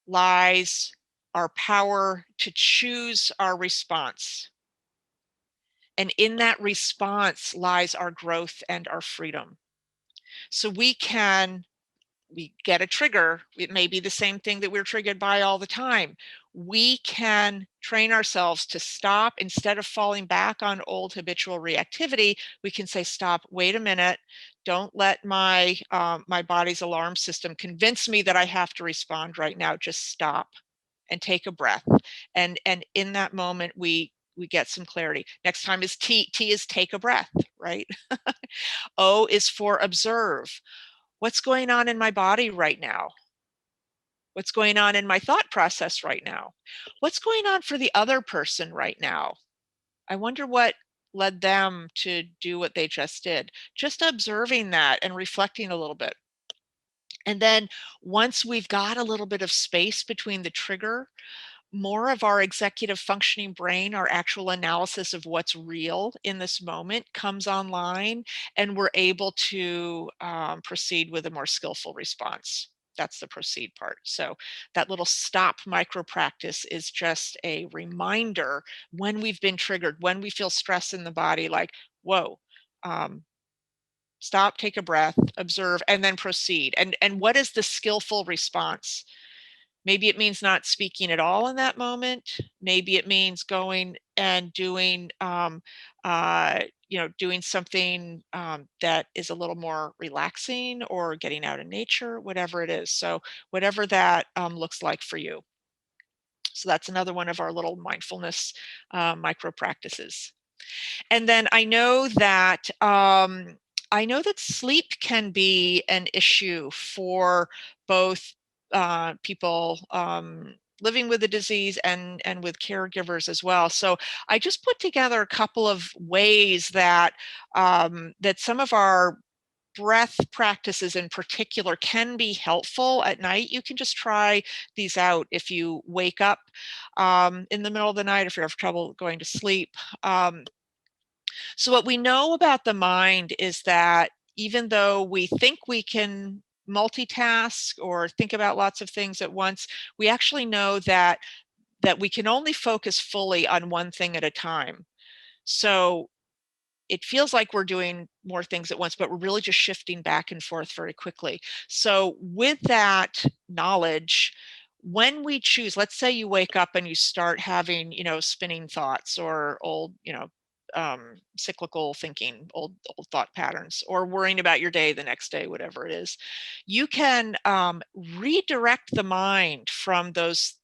lies our power to choose our response. And in that response lies our growth and our freedom. So we get a trigger. It may be the same thing that we're triggered by all the time. We can train ourselves to stop. Instead of falling back on old habitual reactivity, we can say, stop, wait a minute. Don't let my body's alarm system convince me that I have to respond right now. Just stop and take a breath. And in that moment, we get some clarity. Next time is T. T is take a breath, right? O is for observe. What's going on in my body right now? What's going on in my thought process right now? What's going on for the other person right now? I wonder what led them to do what they just did. Just observing that and reflecting a little bit. And then once we've got a little bit of space between the trigger, more of our executive functioning brain, our actual analysis of what's real in this moment comes online, and we're able to proceed with a more skillful response. That's the proceed part. So that little stop micro practice is just a reminder when we've been triggered, when we feel stress in the body, like, whoa, stop, take a breath, observe, and then proceed. And what is the skillful response? Maybe it means not speaking at all in that moment. Maybe it means going and doing, doing something that is a little more relaxing, or getting out in nature, whatever it is. So whatever that looks like for you. So that's another one of our little mindfulness micro practices. And then I know that sleep can be an issue for both people, living with the disease and with caregivers as well. So I just put together a couple of ways that that some of our breath practices in particular can be helpful at night. You can just try these out if you wake up in the middle of the night, if you have trouble going to sleep. So what we know about the mind is that even though we think we can multitask or think about lots of things at once, we actually know that we can only focus fully on one thing at a time. So it feels like we're doing more things at once, but we're really just shifting back and forth very quickly. So with that knowledge, when we choose, let's say you wake up and you start having, spinning thoughts or old, cyclical thinking, old thought patterns, or worrying about your day the next day, whatever it is, you can redirect the mind from those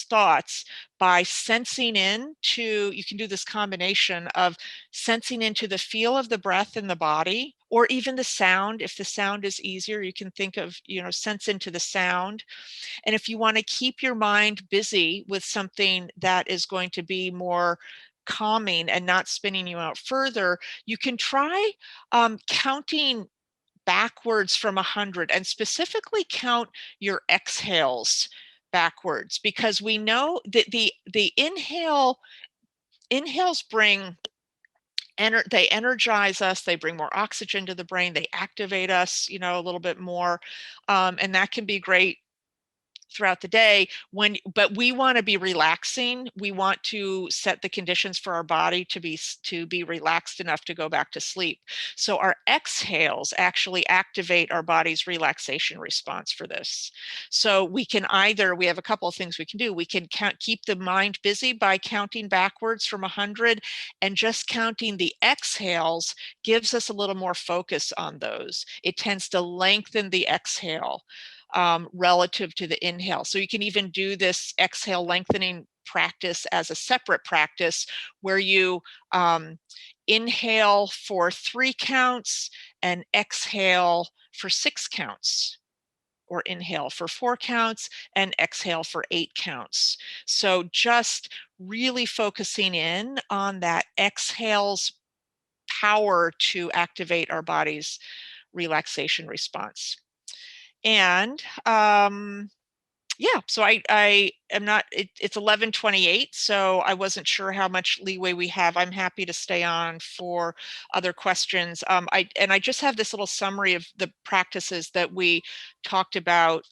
thoughts by sensing into, you can do this combination of sensing into the feel of the breath in the body, or even the sound. If the sound is easier, you can think of, sense into the sound. And if you want to keep your mind busy with something that is going to be more calming and not spinning you out further, you can try counting backwards from 100, and specifically count your exhales backwards, because we know that the inhales bring they energize us, they bring more oxygen to the brain, they activate us, a little bit more, and that can be great throughout the day. But we want to be relaxing. We want to set the conditions for our body to be relaxed enough to go back to sleep. So our exhales actually activate our body's relaxation response for this. So we have a couple of things we can do. We can keep the mind busy by counting backwards from 100, and just counting the exhales gives us a little more focus on those. It tends to lengthen the exhale relative to the inhale. So you can even do this exhale lengthening practice as a separate practice, where you inhale for 3 counts and exhale for 6 counts, or inhale for 4 counts and exhale for 8 counts. So just really focusing in on that exhale's power to activate our body's relaxation response. And so I am not, it's 11:28, so I wasn't sure how much leeway we have. I'm happy to stay on for other questions. I just have this little summary of the practices that we talked about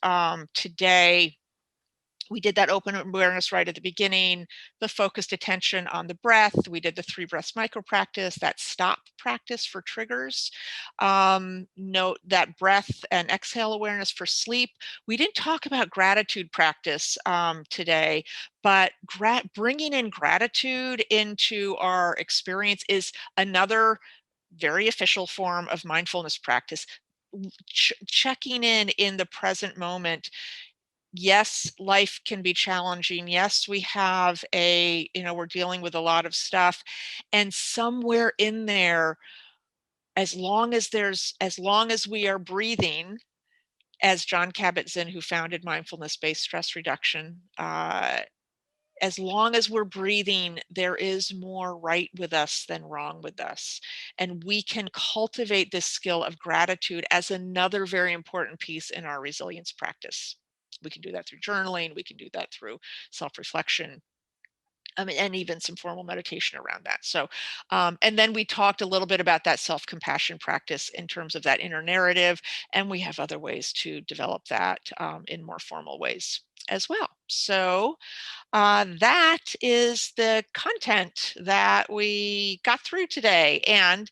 today. We did that open awareness right at the beginning, the focused attention on the breath. We did the 3 breaths micro practice, that stop practice for triggers. Note that breath and exhale awareness for sleep. We didn't talk about gratitude practice today, but bringing in gratitude into our experience is another very official form of mindfulness practice. Checking in the present moment. Yes, life can be challenging. Yes, we have we're dealing with a lot of stuff. And somewhere in there, as long as we are breathing, as John Kabat-Zinn, who founded mindfulness-based stress reduction, as long as we're breathing, there is more right with us than wrong with us. And we can cultivate this skill of gratitude as another very important piece in our resilience practice. We can do that through journaling. We can do that through self-reflection, and even some formal meditation around that. So, and then we talked a little bit about that self-compassion practice in terms of that inner narrative, and we have other ways to develop that in more formal ways as well. So that is the content that we got through today. And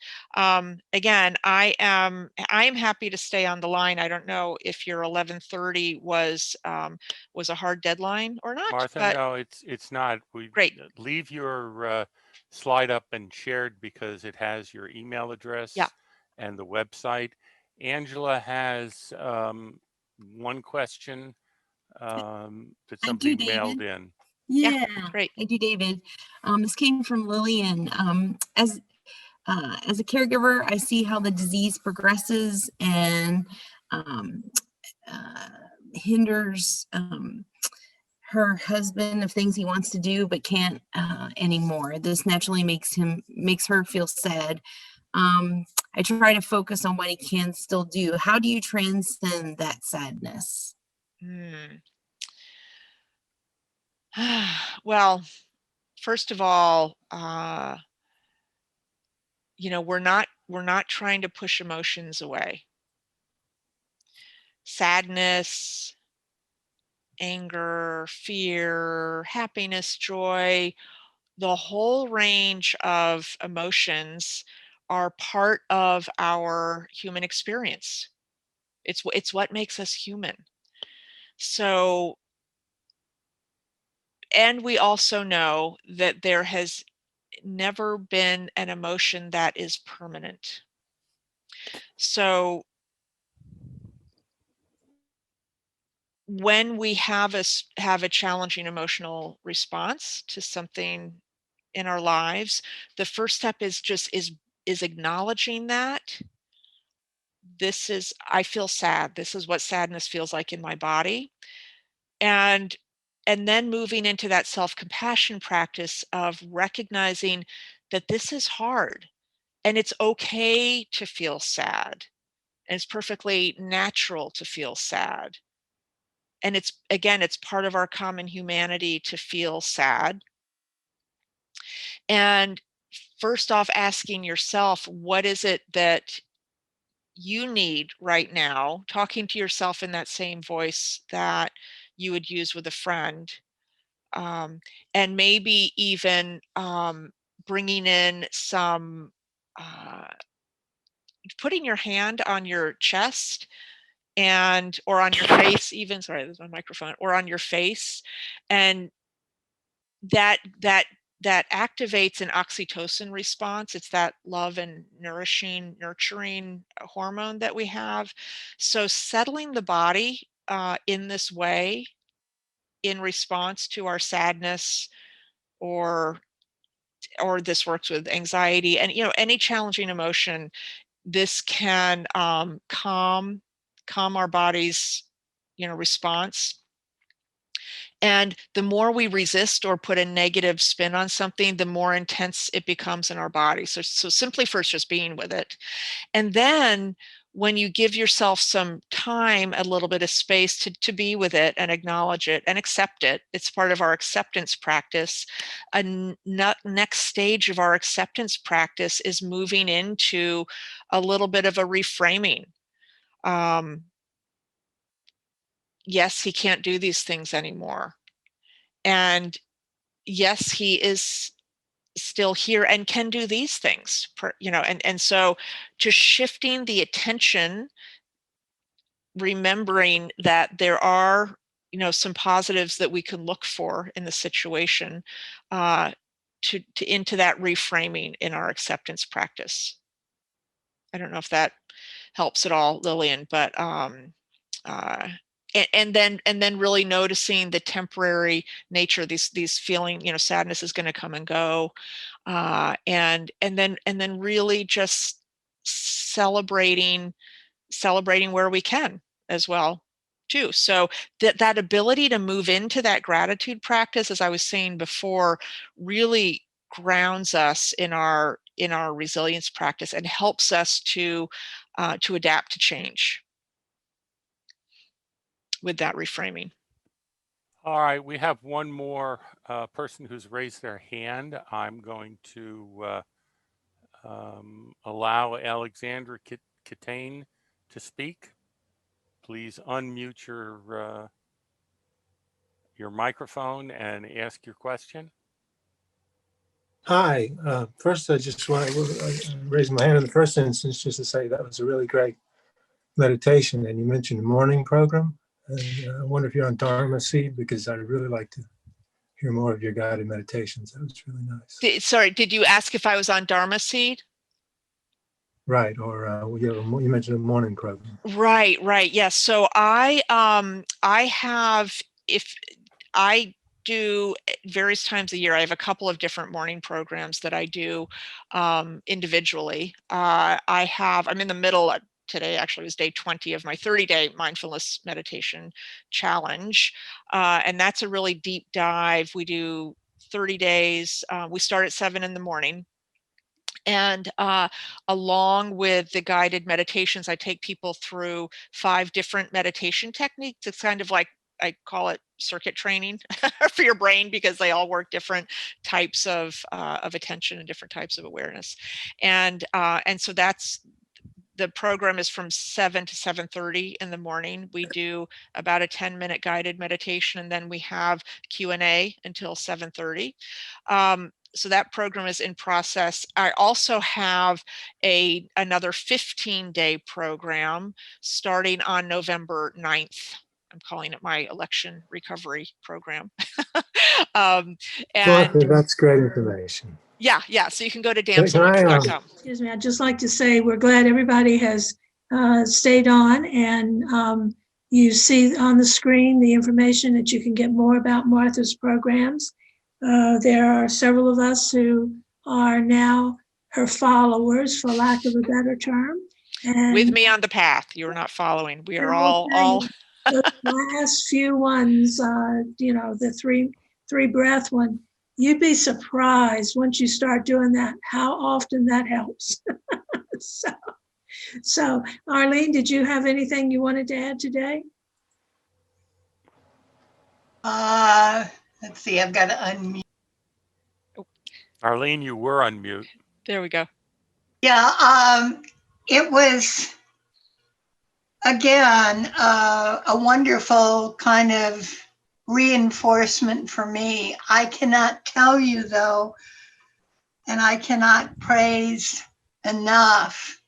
again, I am happy to stay on the line. I don't know if your 11:30 was a hard deadline or not. Martha, but no, it's not. We great. leave your slide up and shared because it has your email address Yeah. and the website. Angela has one question that somebody mailed in. Yeah, Yeah, great. I do, David. This came from Lillian. As a caregiver, I see how the disease progresses and hinders her husband of things he wants to do but can't anymore. This naturally makes her feel sad. I try to focus on what he can still do. How do you transcend that sadness? Well, first of all, we're not trying to push emotions away. Sadness, anger, fear, happiness, joy, the whole range of emotions are part of our human experience. It's what makes us human. So, and we also know that there has never been an emotion that is permanent. So when we have a challenging emotional response to something in our lives, the first step is acknowledging that I feel sad. This is what sadness feels like in my body. And then moving into that self-compassion practice of recognizing that this is hard and it's okay to feel sad. And it's perfectly natural to feel sad. And it's part of our common humanity to feel sad. And first off, asking yourself, what is it that you need right now? Talking to yourself in that same voice that you would use with a friend. And maybe even bringing in some, putting your hand on your chest or on your face even, sorry, there's my microphone, or on your face, and that activates an oxytocin response. It's that love and nurturing hormone that we have. So settling the body in this way, in response to our sadness, or this works with anxiety and any challenging emotion, this can calm our body's response. And the more we resist or put a negative spin on something, the more intense it becomes in our body. So simply first just being with it. And then when you give yourself some time, a little bit of space to be with it and acknowledge it and accept it, it's part of our acceptance practice. Next stage of our acceptance practice is moving into a little bit of a reframing. Yes, he can't do these things anymore. And yes, he is still here and can do these things, and so just shifting the attention, remembering that there are, some positives that we can look for in the situation, to into that reframing in our acceptance practice. I don't know if that helps at all, Lillian, but and then really noticing the temporary nature of these feeling, sadness is going to come and go, and then really just celebrating where we can as well too. So that ability to move into that gratitude practice, as I was saying before, really grounds us in our resilience practice and helps us to adapt to change with that reframing. All right, we have one more person who's raised their hand. I'm going to allow Alexandra Catane to speak. Please unmute your microphone and ask your question. Hi. First, I just want to raise my hand in the first instance just to say that was a really great meditation. And you mentioned the morning program. And I wonder if you're on Dharma Seed, because I'd really like to hear more of your guided meditations. That was really nice. Sorry, did you ask if I was on Dharma Seed? Right. Or you mentioned a morning program. Right. Yes. So I have, if I do various times a year, I have a couple of different morning programs that I do individually. I'm in the middle. today actually was day 20 of my 30-day mindfulness meditation challenge. And that's a really deep dive. We do 30 days. We start at 7 in the morning. And along with the guided meditations, I take people through 5 different meditation techniques. It's kind of like, I call it circuit training for your brain, because they all work different types of attention and different types of awareness. And so that's, the program is from 7 to 7:30 in the morning. We do about a 10-minute guided meditation, and then we have Q&A until 7:30. So that program is in process. I also have another 15-day program starting on November 9th. I'm calling it my election recovery program. And Martha, that's great information. yeah. So you can go to Can I, damselwings.com. Excuse me, I'd just like to say we're glad everybody has stayed on, and you see on the screen the information that you can get more about Martha's programs. There are several of us who are now her followers, for lack of a better term. And With me on the path. You're not following. We are I'll tell all you, those last few ones, the three breath one, you'd be surprised once you start doing that, how often that helps. So Arlene, did you have anything you wanted to add today? Let's see, I've got to unmute. Arlene, you were on mute. There we go. Yeah, it was, again, a wonderful kind of reinforcement for me. I cannot tell you, though, and I cannot praise enough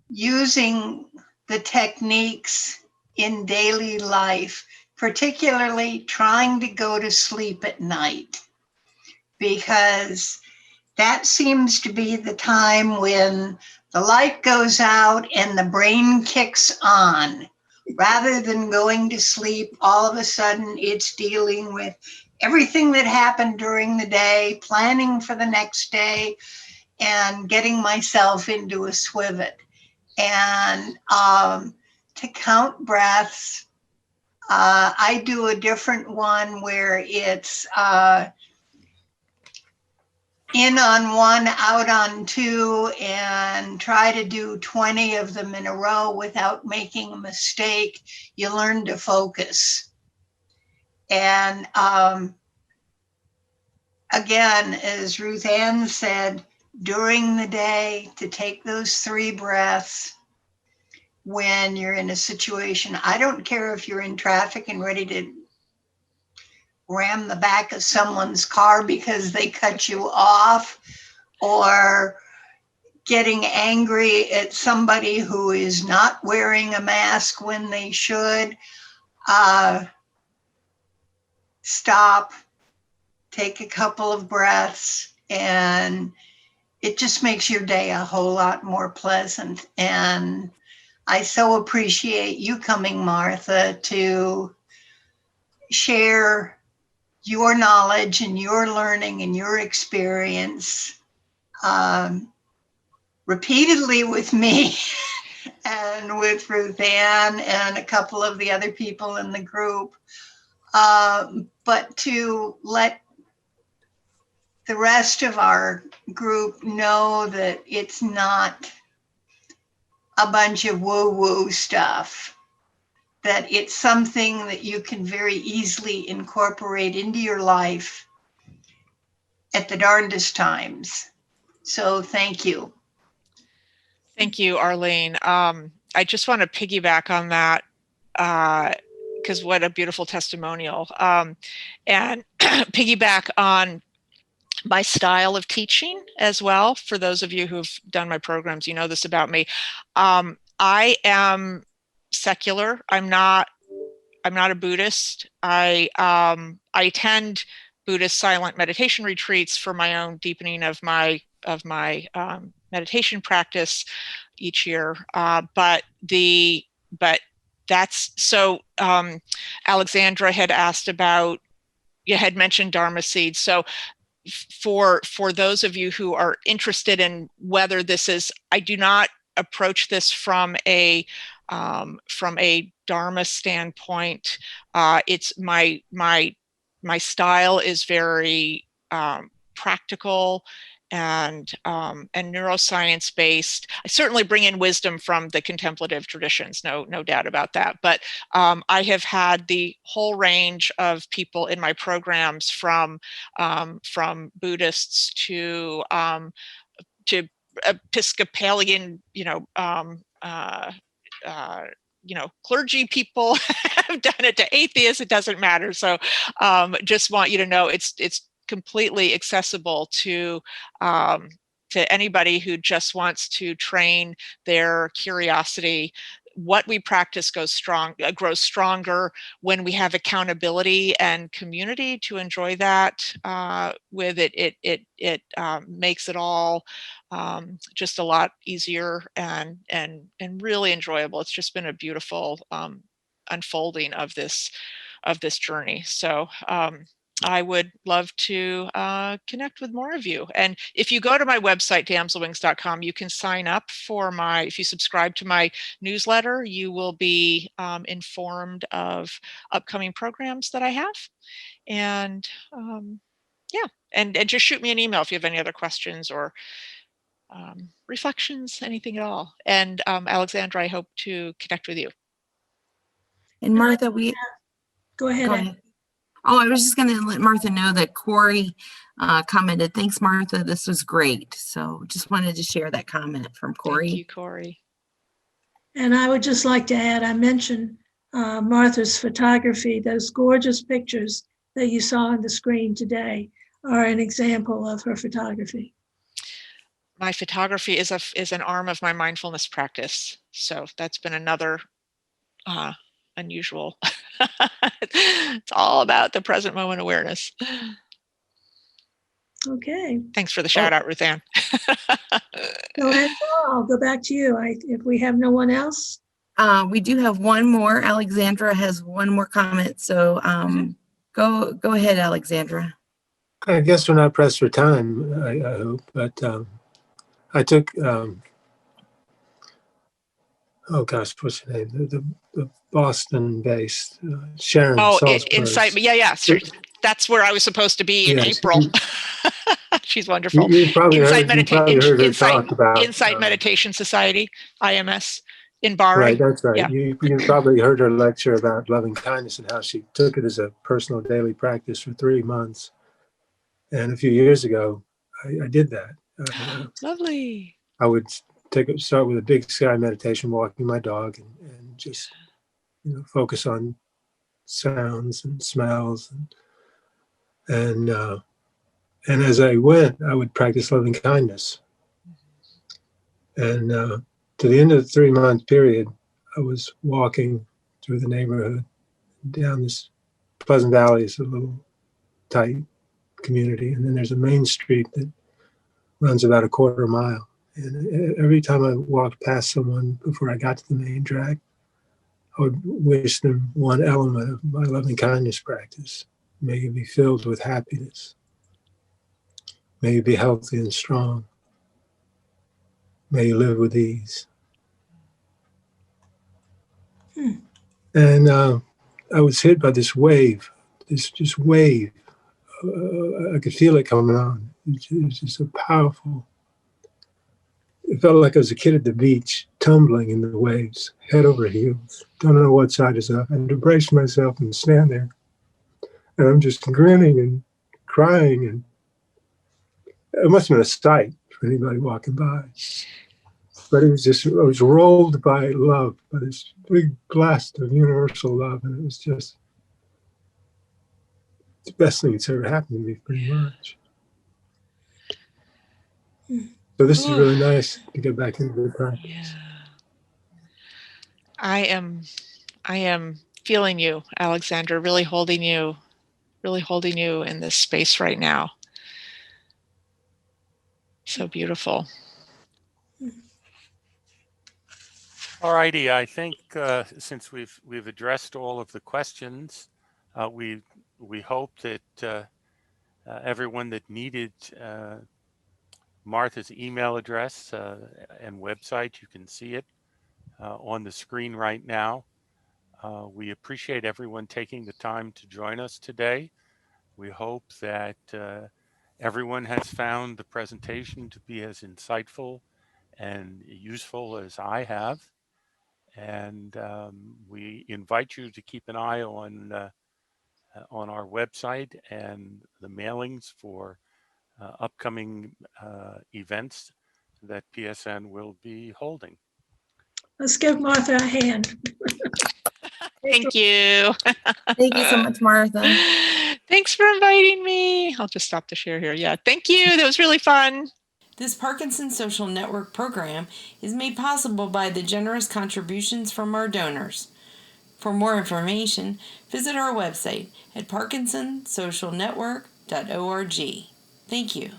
using the techniques in daily life, particularly trying to go to sleep at night, because that seems to be the time when the light goes out and the brain kicks on. Rather than going to sleep, all of a sudden it's dealing with everything that happened during the day, planning for the next day, and getting myself into a swivet. And to count breaths, I do a different one where it's in on 1, out on 2, and try to do 20 of them in a row without making a mistake. You learn to focus. And again, as Ruth Ann said, during the day, to take those 3 breaths when you're in a situation. I don't care if you're in traffic and ready to ram the back of someone's car because they cut you off, or getting angry at somebody who is not wearing a mask when they should. Stop, take a couple of breaths, and it just makes your day a whole lot more pleasant. And I so appreciate you coming, Martha, to share your knowledge and your learning and your experience repeatedly with me and with Ruth Ann and a couple of the other people in the group, but to let the rest of our group know that it's not a bunch of woo-woo stuff, that it's something that you can very easily incorporate into your life at the darndest times. So thank you. Thank you, Arlene. I just want to piggyback on that, because what a beautiful testimonial. And piggyback on my style of teaching as well. For those of you who've done my programs, you know this about me. I am secular. I'm not a Buddhist. I attend Buddhist silent meditation retreats for my own deepening of my meditation practice each year. But that's so. Alexandra had asked about. You had mentioned Dharma seeds. So for those of you who are interested in whether this is, I do not approach this from a Dharma standpoint. It's my style is very practical and neuroscience based. I certainly bring in wisdom from the contemplative traditions, no doubt about that. But I have had the whole range of people in my programs, from Buddhists to Episcopalian, clergy people have done it, to atheists. It doesn't matter. So just want you to know it's completely accessible to anybody who just wants to train their curiosity. What we practice grows stronger when we have accountability and community to enjoy that with it. It makes it all just a lot easier and really enjoyable. It's just been a beautiful unfolding of this journey. So I would love to connect with more of you. And if you go to my website, damselwings.com, you can sign up for if you subscribe to my newsletter, you will be informed of upcoming programs that I have. And yeah, and just shoot me an email if you have any other questions or reflections, anything at all. And Alexandra, I hope to connect with you. And Martha, Go ahead. go ahead. Oh, I was just going to let Martha know that Corey commented, "Thanks, Martha. This was great." So just wanted to share that comment from Corey. Thank you, Corey. And I would just like to add, I mentioned Martha's photography. Those gorgeous pictures that you saw on the screen today are an example of her photography. My photography is an arm of my mindfulness practice. So that's been another unusual. It's all about the present moment awareness. Okay. Thanks for the shout out, Ruth Ann. Go ahead. I'll go back to you. If we have no one else. We do have one more. Alexandra has one more comment. So go ahead, Alexandra. I guess we're not pressed for time, I hope, but I took, oh gosh, what's her name? The Boston-based Sharon Salzberg. Insight. Yeah. Sure. That's where I was supposed to be in April. She's wonderful. You probably heard her talk about Insight Meditation Society, IMS, in Bahrain. Right, that's right. Yeah. You probably heard her lecture about loving kindness and how she took it as a personal daily practice for 3 months. And a few years ago, I did that. Lovely. I would start with a big sky meditation, walking my dog, and just focus on sounds and smells, and as I went, I would practice loving kindness. And to the end of the 3-month period, I was walking through the neighborhood down this Pleasant Valley. Is a little tight community, and then there's a main street that runs about a quarter mile. And every time I walked past someone before I got to the main drag, I would wish them one element of my loving kindness practice. May you be filled with happiness. May you be healthy and strong. May you live with ease. And I was hit by this wave, this wave. I could feel it coming on. It was just so powerful. It felt like I was a kid at the beach, tumbling in the waves, head over heels. Don't know what side is up. And to brace myself and stand there. And I'm just grinning and crying. And it must have been a sight for anybody walking by. But I was rolled by love, by this big blast of universal love. And it was just the best thing that's ever happened to me, pretty much. So this is really nice to get back into the practice. Yeah. I am feeling you, Alexandra, really holding you in this space right now. So beautiful. All righty. I think since we've addressed all of the questions, we hope that everyone that needed Martha's email address and website. You can see it on the screen right now. We appreciate everyone taking the time to join us today. We hope that everyone has found the presentation to be as insightful and useful as I have. And we invite you to keep an eye on our website and the mailings for upcoming events that PSN will be holding. Let's give Martha a hand. Thank you. Thank you so much, Martha. Thanks for inviting me. I'll just stop the share here. Yeah, thank you. That was really fun. This Parkinson Social Network program is made possible by the generous contributions from our donors. For more information, visit our website at parkinsonsocialnetwork.org. Thank you.